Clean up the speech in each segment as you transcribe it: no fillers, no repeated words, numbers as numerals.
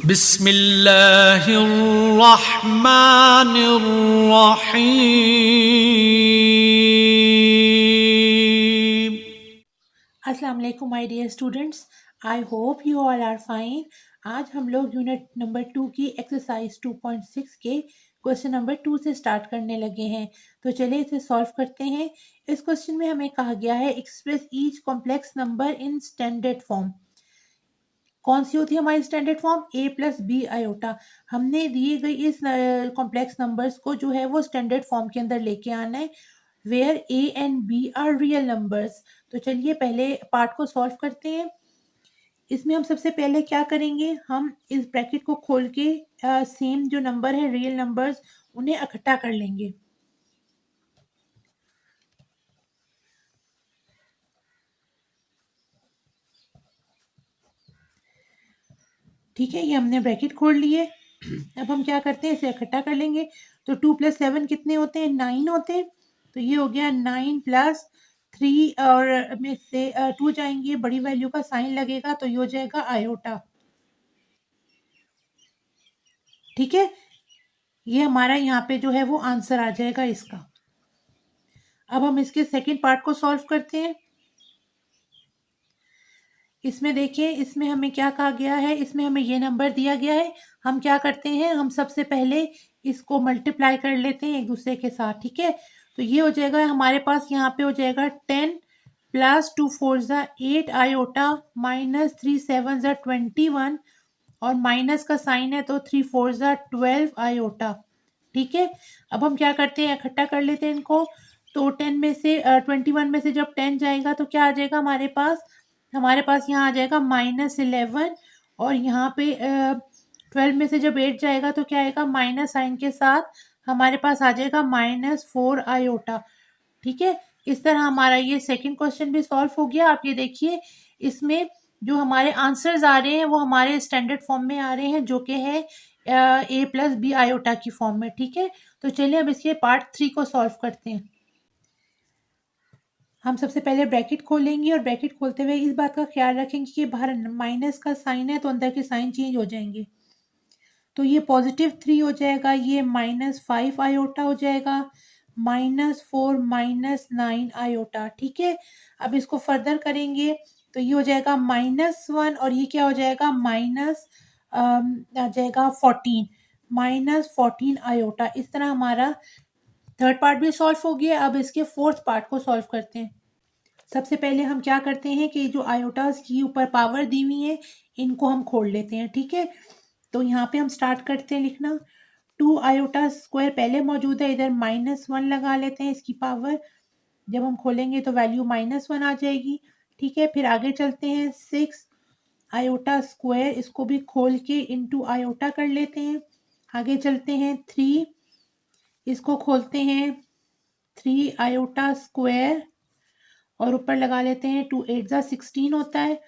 बिस्मिल्लाहिर्रहमानिर्रहीम। अस्सलाम वालेकुम my dear students, I hope you all are fine. आज हम लोग यूनिट नंबर 2 की एक्सरसाइज 2.6 के क्वेश्चन नंबर 2 से स्टार्ट करने लगे हैं। तो चलिए इसे सॉल्व करते हैं। इस क्वेश्चन में हमें कहा गया है express each complex number in standard form. कौन सी होती है हमारी standard form? a plus b iota. हमने दिए गई इस कॉम्प्लेक्स नंबर्स को जो है वो स्टैंडर्ड फॉर्म के अंदर लेके आना है, where a and b are real numbers. तो चलिए पहले पार्ट को सॉल्व करते हैं। इसमें हम सबसे पहले क्या करेंगे, हम इस ब्रैकेट को खोल के सेम जो नंबर है रियल नंबर्स उन्हें इकट्ठा कर लेंगे। ठीक है, ये हमने ब्रैकेट खोल लिए। अब हम क्या करते हैं, इसे इकट्ठा कर लेंगे। तो 2 + 7 कितने होते हैं? 9 होते हैं। तो ये हो गया 9 + 3 और में से 2 जाएंगे, बड़ी वैल्यू का साइन लगेगा तो ये हो जाएगा आयोटा। ठीक है, ये हमारा यहाँ पे जो है वो आंसर आ जाएगा इसका। अब हम इसके सेकंड पार्ट को सॉल्व करते हैं। इसमें देखिए, इसमें हमें क्या कहा गया है, इसमें हमें ये नंबर दिया गया है। हम क्या करते हैं, हम सबसे पहले इसको मल्टीप्लाई कर लेते हैं एक दूसरे के साथ। ठीक है, तो ये हो जाएगा हमारे पास, यहाँ पे हो जाएगा 10 + 2 4 8 आयोटा -3 7 21 और माइनस का साइन है तो 3 4 12 आयोटा। ठीक है, अब हम क्या करते हैं, इकट्ठा कर लेते हैं इनको। तो 10 में से 21 में से जब 10 जाएगा तो क्या आ जाएगा हमारे पास? हमारे पास यहाँ आ जाएगा -11 और यहाँ पे 12 में से जब 8 जाएगा तो क्या आएगा? माइनस साइन के साथ हमारे पास आ जाएगा -4 आयोटा। ठीक है, इस तरह हमारा ये सेकंड क्वेश्चन भी सॉल्व हो गया। आप ये देखिए, इसमें जो हमारे आंसर्स आ रहे हैं वो हमारे स्टैंडर्ड फॉर्म में आ रहे हैं, जो कि है a + b आयोटा की फॉर्म में। ठीक है, तो चलिए अब इसके पार्ट 3 को सॉल्व करते हैं। हम सबसे पहले ब्रैकेट खोलेंगे और ब्रैकेट खोलते हुए इस बात का ख्याल रखेंगे कि बाहर माइनस का साइन है तो अंदर के साइन चेंज हो जाएंगे। तो ये +3 हो जाएगा, ये -5 आयोटा हो जाएगा, -4 -9 आयोटा। ठीक है, अब इसको फर्दर करेंगे तो ये हो जाएगा -1 और ये क्या हो जाएगा? आ जाएगा 14 -14 आयोटा। इस तरह हमारा थर्ड पार्ट भी सॉल्व हो गया। अब इसके फोर्थ पार्ट को सॉल्व करते हैं। सबसे पहले हम क्या करते हैं कि जो आयोटास की ऊपर पावर दी हुई है इनको हम खोल लेते हैं। ठीक है, तो यहाँ पे हम स्टार्ट करते हैं लिखना। 2 आयोटा स्क्वायर पहले मौजूद है, इधर -1 लगा लेते हैं इसकी पावर। जब हम खोलेंगे तो वैल्यू -1 आ जाएगी। ठीक है, फिर आगे चलते हैं। 6 आयोटा स्क्वायर, इसको भी खोल के इनटू आयोटा कर लेते हैं। आगे चलते हैं। 3, इसको खोलते हैं, 3 आयोटा स्क्वायर और ऊपर लगा लेते हैं 2 8 16 होता है।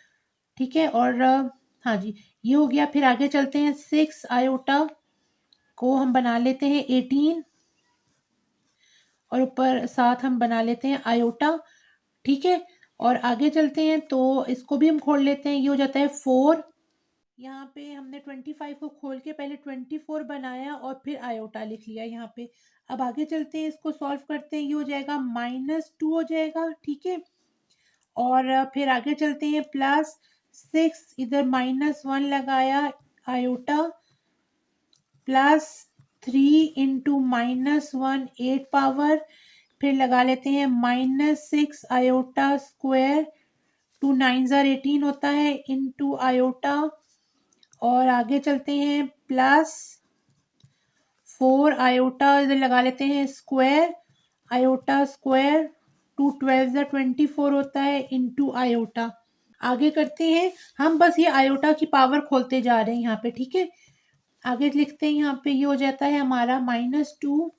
ठीक है, और हाँ जी, ये हो गया। फिर आगे चलते हैं। 6 आयोटा को हम बना लेते हैं 18 और ऊपर साथ हम बना लेते हैं आयोटा। ठीक है, और आगे चलते हैं तो इसको भी हम खोल लेते हैं, ये हो जाता है 4। यहाँ पे हमने 25 को खोल के पहले 24 बनाया और फिर आयोटा लिख लिया यहाँ पे। अब आगे चलते हैं, इसको सॉल्व करते हैं, ये हो जाएगा -2 हो जाएगा। ठीक है, और फिर आगे चलते हैं। +6, इधर -1 लगाया आयोटा, +3 इंटू -1 8 पावर, फिर लगा लेते हैं -6 आयोटा स्क्वायर, 2 9 18 होता है, इंटू आयोटा, और आगे चलते हैं। +4 आयोटा इधर लगा लेते हैं स्क्वायर, आयोटा स्क्वायर, 2 12 24 होता है, इंटू आयोटा। आगे करते हैं, हम बस ये आयोटा की पावर खोलते जा रहे हैं यहाँ पे। ठीक है, आगे लिखते हैं, यहाँ पे ये हो जाता है हमारा -2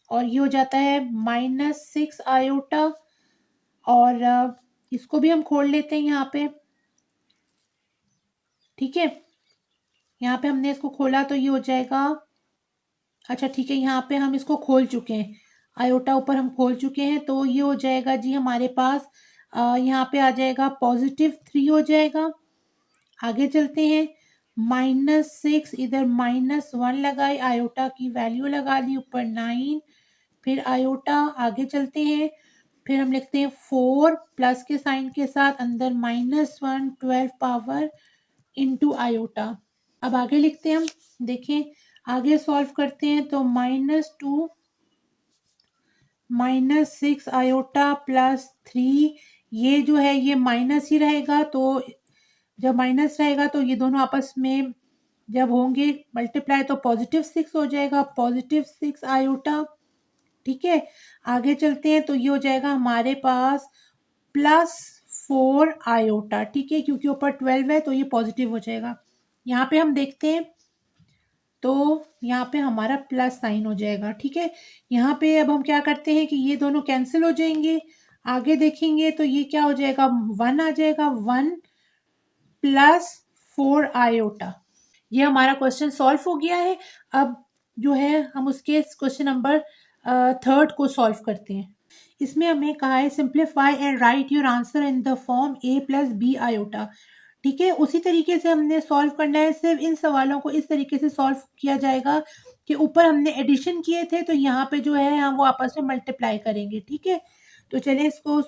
और ये हो जाता है -6 आयोटा, और इसको भी हम खोल लेते हैं यहाँ पे। ठीक है, यहाँ पे हमने इसको खोला तो ये हो जाएगा, अच्छा ठीक है, यहाँ पे हम इसको खोल चुके हैं, आयोटा ऊपर हम खोल चुके हैं, तो ये हो जाएगा जी हमारे पास यहाँ पे आ जाएगा +3 हो जाएगा। आगे चलते हैं, -6 इधर -1 लगाई, आयोटा की वैल्यू लगा दी, ऊपर 9, फिर आयोटा आगे चलते हैं, फिर हम लिखते हैं 4 प्लस के साइन के साथ, अंदर -1 12 पावर इंटू आयोटा। अब आगे लिखते हैं हम, देखें आगे सॉल्व करते हैं तो -2 -6 आयोटा +3, ये जो है ये माइनस ही रहेगा, तो जब माइनस रहेगा तो ये दोनों आपस में जब होंगे मल्टीप्लाई तो +6 हो जाएगा, +6 आयोटा। ठीक है, आगे चलते हैं तो ये हो जाएगा हमारे पास +4 आयोटा। ठीक है, क्योंकि ऊपर 12 है तो ये पॉजिटिव हो जाएगा। यहाँ पे हम देखते हैं तो यहाँ पे हमारा प्लस साइन हो जाएगा। ठीक है, यहाँ पे अब हम क्या करते हैं कि ये दोनों कैंसिल हो जाएंगे, आगे देखेंगे तो ये क्या हो जाएगा, 1 आ जाएगा, 1 +4 आयोटा। ये हमारा क्वेश्चन सॉल्व हो गया है। अब जो है हम उसके क्वेश्चन नंबर 3 को सॉल्व करते हैं। इसमें हमें कहा है simplify and right your answer in the form a + b iota. ठीक है, उसी तरीके से हमने सॉल्व करना है, सिर्फ इन सवालों को इस तरीके से सॉल्व किया जाएगा कि ऊपर हमने एडिशन किए थे तो यहाँ पे जो है हम वो आपस में मल्टीप्लाई करेंगे। ठीक है, तो चलिए इसको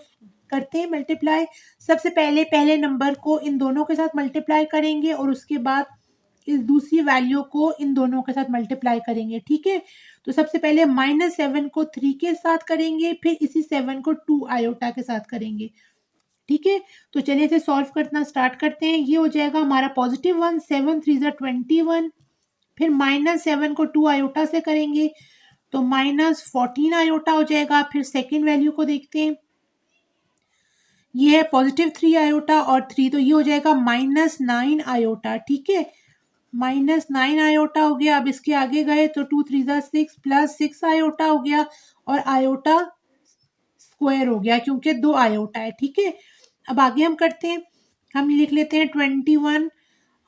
करते हैं मल्टीप्लाई। सबसे पहले पहले नंबर को इन दोनों के साथ मल्टीप्लाई करेंगे और उसके बाद इस दूसरी वैल्यू को इन दोनों के साथ मल्टीप्लाई करेंगे। ठीक है, तो सबसे पहले -7 को 3 के साथ करेंगे, फिर इसी 7 को 2 आयोटा के साथ करेंगे। ठीक है, तो चलिए इसे सॉल्व करना स्टार्ट करते हैं। ये हो जाएगा हमारा +1, 7 3 ज़ा 21, फिर -7 को 2 आयोटा से करेंगे तो -14 आयोटा हो जाएगा। फिर सेकेंड वैल्यू को देखते हैं, ये है +3 आयोटा और 3, तो ये हो जाएगा -9 आयोटा। ठीक है, -9 आयोटा हो गया। अब इसके आगे गए तो 2 3 ज़ा 6 +6 आयोटा हो गया और आयोटा स्क्वायर हो गया क्योंकि 2 आयोटा है। ठीक है, अब आगे हम करते हैं, हम लिख लेते हैं 21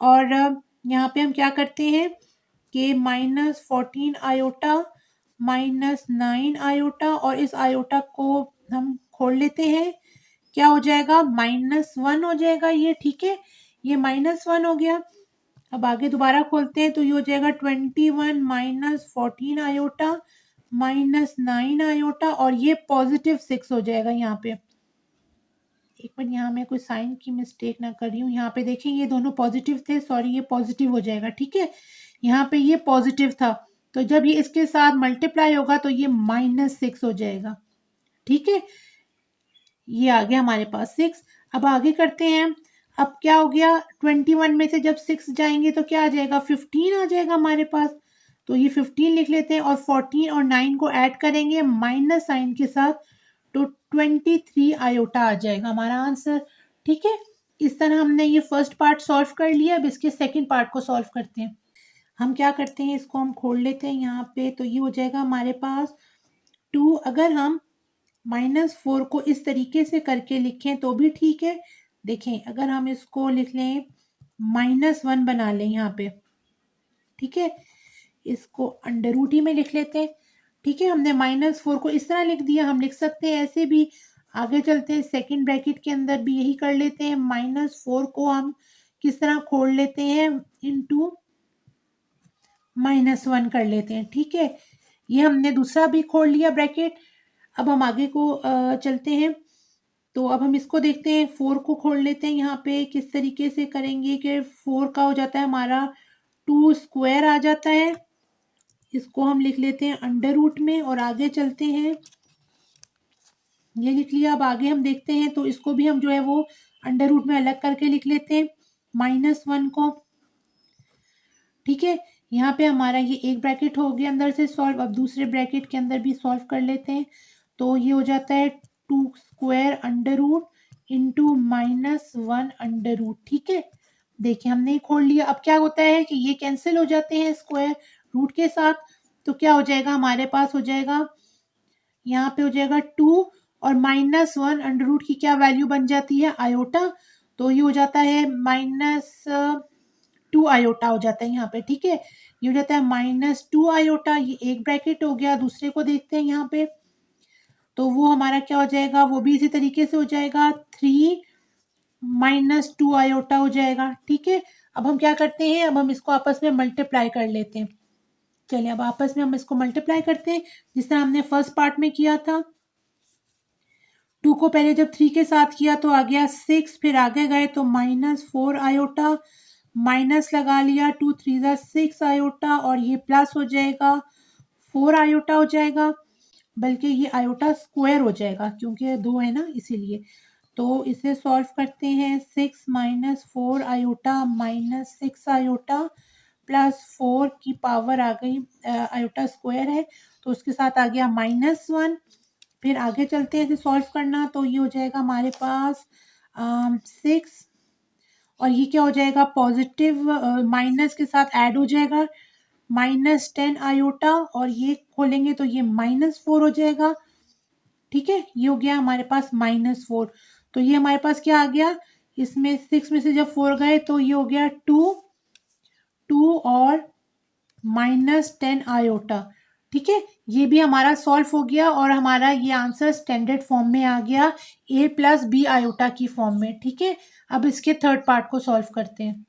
और यहाँ पे हम क्या करते हैं कि -14 आयोटा -9 आयोटा और इस आयोटा को हम खोल लेते हैं, क्या हो जाएगा, -1 हो जाएगा ये। ठीक है, ये -1 हो गया। अब आगे दोबारा खोलते हैं तो ये हो जाएगा 21 -14 आयोटा -9 आयोटा और ये +6 हो जाएगा यहाँ पे। एक मिनट, यहाँ मैं कोई साइन की मिस्टेक ना कर रही हूँ, यहाँ पे देखिए ये दोनों पॉजिटिव थे, सॉरी ये पॉजिटिव हो जाएगा। ठीक है, यहाँ पे ये पॉजिटिव था तो जब ये इसके साथ मल्टीप्लाई होगा तो ये -6 हो जाएगा। ठीक है, ये आ गया हमारे पास 6। अब आगे करते हैं, अब क्या हो गया, 21 में से जब 6 जाएंगे तो क्या आ जाएगा, 15 आ जाएगा हमारे पास। तो ये 15 लिख लेते हैं और 14 और 9 को ऐड करेंगे माइनस साइन के साथ तो 23 आयोटा आ जाएगा हमारा आंसर। ठीक है, इस तरह हमने ये फर्स्ट पार्ट सॉल्व कर लिया। अब इसके सेकेंड पार्ट को सॉल्व करते हैं। हम क्या करते हैं, इसको हम खोल लेते हैं यहाँ पे, तो ये हो जाएगा हमारे पास 2। अगर हम -4 को इस तरीके से करके लिखें तो भी ठीक है। देखें, अगर हम इसको लिख लें -1 बना लें यहाँ पे, ठीक है, इसको अंडर रूट ही में लिख लेते हैं। ठीक है, हमने -4 को इस तरह लिख दिया, हम लिख सकते हैं ऐसे भी। आगे चलते हैं, सेकंड ब्रैकेट के अंदर भी यही कर लेते हैं। -4 को हम किस तरह खोल लेते हैं, इनटू -1 कर लेते हैं। ठीक है, ये हमने दूसरा भी खोल लिया ब्रैकेट। अब हम आगे को चलते हैं, तो अब हम इसको देखते हैं, 4 को खोल लेते हैं। यहाँ पे किस तरीके से करेंगे कि 4 का हो जाता है हमारा 2 स्क्वायर आ जाता है, इसको हम लिख लेते हैं अंडर रूट में और आगे चलते हैं। ये लिख लिया। अब आगे हम देखते हैं तो इसको भी हम जो है वो अंडर रूट में अलग करके लिख लेते हैं -1 को। ठीक है, यहाँ पे हमारा ये एक ब्रैकेट हो गया अंदर से सॉल्व। अब दूसरे ब्रैकेट के अंदर भी सॉल्व कर लेते हैं, तो ये हो जाता है 2 square under root into -1 under root. ठीक है, देखिए हमने खोल लिया। अब क्या होता है कि ये कैंसिल हो जाते हैं स्क्वायर रूट के साथ, तो क्या हो जाएगा, हमारे पास हो जाएगा यहाँ पे हो जाएगा 2 और -1 अंडर रूट की क्या वैल्यू बन जाती है, आयोटा। तो ये हो जाता है -2 आयोटा हो जाता है यहाँ पे। ठीक है, ये हो जाता है -2 आयोटा। ये एक ब्रैकेट हो गया। दूसरे को देखते हैं यहाँ पे, तो वो हमारा क्या हो जाएगा, वो भी इसी तरीके से हो जाएगा, 3 -2 आयोटा हो जाएगा। ठीक है, अब हम क्या करते हैं, अब हम इसको आपस में मल्टीप्लाई कर लेते हैं। चलिए अब आपस में हम इसको मल्टीप्लाई करते हैं जिस तरह हमने फर्स्ट पार्ट में किया था। 2 को पहले जब 3 के साथ किया तो आ गया 6, फिर आगे गए तो -4 आयोटा, माइनस लगा लिया, 2 3 जा 6 आयोटा और ये प्लस हो जाएगा 4 आयोटा हो जाएगा, बल्कि ये आयोटा स्क्वायर हो जाएगा क्योंकि 2 है ना इसीलिए। तो इसे सॉल्व करते हैं, 6 minus 4 iota minus 6 iota plus 4 की पावर आ गई, आयोटा स्क्वायर है तो उसके साथ आ गया -1। फिर आगे चलते हैं इसे सॉल्व करना, तो ये हो जाएगा हमारे पास 6 और ये क्या हो जाएगा, पॉजिटिव माइनस के साथ ऐड हो जाएगा, -10 आयोटा और ये खोलेंगे तो ये -4 हो जाएगा। ठीक है, ये हो गया हमारे पास -4। तो ये हमारे पास क्या आ गया, इसमें 6 में से जब 4 गए तो ये हो गया 2 और -10 आयोटा। ठीक है, ये भी हमारा सॉल्व हो गया और हमारा ये आंसर स्टैंडर्ड फॉर्म में आ गया, a प्लस बी आयोटा की फॉर्म में। ठीक है, अब इसके थर्ड पार्ट को सॉल्व करते हैं।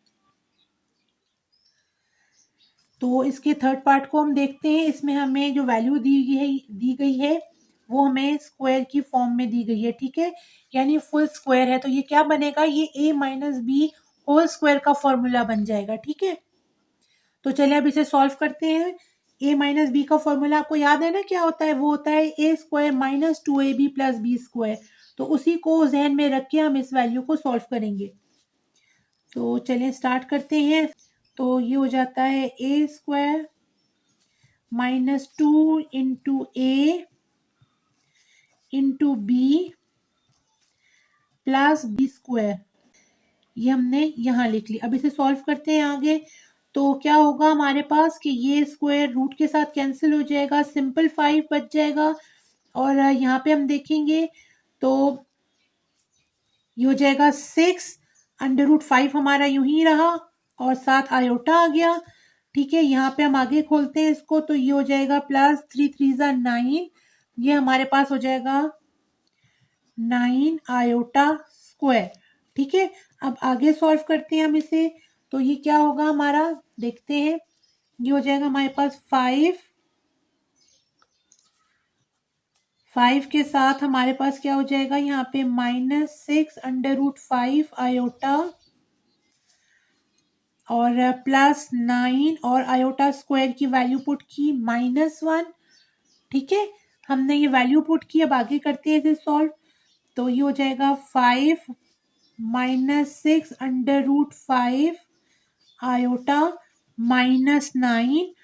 तो इसके थर्ड पार्ट को हम देखते हैं, इसमें हमें जो वैल्यू दी गई है वो हमें स्क्वायर की फॉर्म में दी गई है। ठीक है, यानी फुल स्क्वायर है तो ये क्या बनेगा, ये a minus b whole square का फॉर्मूला बन जाएगा। ठीक है, तो चलिए अब इसे सॉल्व करते हैं। a माइनस बी का फॉर्मूला आपको याद है ना क्या होता है, वो होता है a square minus 2ab plus b square. तो उसी को जहन में रख के हम इस वैल्यू को सॉल्व करेंगे। तो चलिए स्टार्ट करते हैं। तो ये हो जाता है a square -2 into a into b plus b square, ये हमने यहाँ लिख लिया। अब इसे सॉल्व करते हैं आगे। तो क्या होगा हमारे पास कि ये स्क्वायर रूट के साथ कैंसिल हो जाएगा, सिंपल 5 बच जाएगा और यहाँ पे हम देखेंगे तो ये हो जाएगा 6 √5 हमारा यूं ही रहा और साथ आयोटा आ गया। ठीक है, यहाँ पे हम आगे खोलते हैं इसको तो ये हो जाएगा प्लस 3 3 जा 9, ये हमारे पास हो जाएगा 9 आयोटा स्क्वायर। ठीक है, अब आगे सॉल्व करते हैं हम इसे। तो ये क्या होगा हमारा, देखते हैं। ये हो जाएगा हमारे पास 5 के साथ हमारे पास क्या हो जाएगा यहाँ पे -6 √5 आयोटा और प्लस 9 और आयोटा स्क्वायर की वैल्यू पुट की -1। ठीक है, हमने ये वैल्यू पुट की, अब आगे करते हैं इसे सॉल्व। तो ये हो जाएगा 5 -6 √5 आयोटा -9।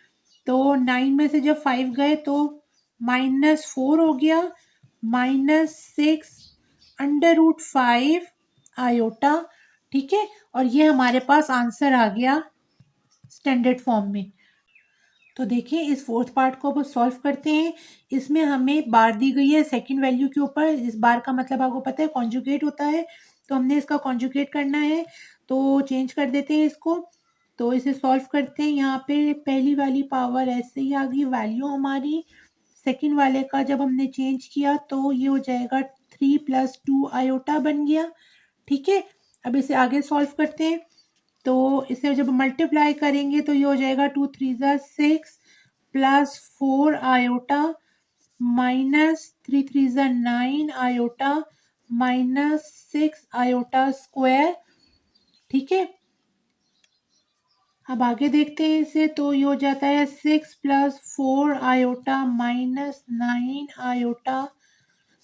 तो 9 में से जब 5 गए तो -4 हो गया, -6 √5 आयोटा। ठीक है, और ये हमारे पास आंसर आ गया स्टैंडर्ड फॉर्म में। तो देखिए इस फोर्थ पार्ट को अब सॉल्व करते हैं। इसमें हमें बार दी गई है सेकंड वैल्यू के ऊपर, इस बार का मतलब आपको पता है कॉन्जुगेट होता है, तो हमने इसका कॉन्जुगेट करना है। तो चेंज कर देते हैं इसको, तो इसे सॉल्व करते हैं। यहाँ पे पहली वाली पावर ऐसे ही आ गई वैल्यू हमारी, सेकंड वाले का जब हमने चेंज किया तो ये हो जाएगा 3 + 2 आयोटा बन गया। ठीक है, अब इसे आगे सॉल्व करते हैं। तो इसे जब मल्टीप्लाई करेंगे तो ये हो जाएगा 2 3 जा 6 प्लस 4 आयोटा -3 3 जा 9 आयोटा -6 आयोटा स्क्वायर। ठीक है, अब आगे देखते हैं इसे। तो ये हो जाता है 6 + 4 आयोटा -9 आयोटा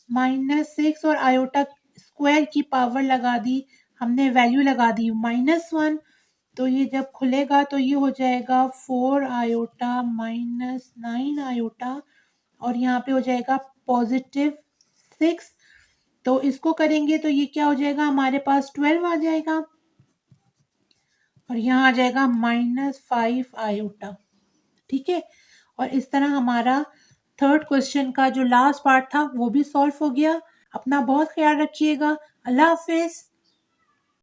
-6 और आयोटा स्क्वायर की पावर लगा दी हमने, वैल्यू लगा दी -1। तो ये जब खुलेगा तो ये हो जाएगा 4 आयोटा -9 आयोटा और यहाँ पे हो जाएगा +6। तो इसको करेंगे तो ये क्या हो जाएगा हमारे पास 12 आ जाएगा और यहाँ आ जाएगा -5 आयोटा। ठीक है, और इस तरह हमारा थर्ड क्वेश्चन का जो लास्ट पार्ट था वो भी सॉल्व हो गया। अपना बहुत ख्याल रखिएगा। अल्लाह हाफिज।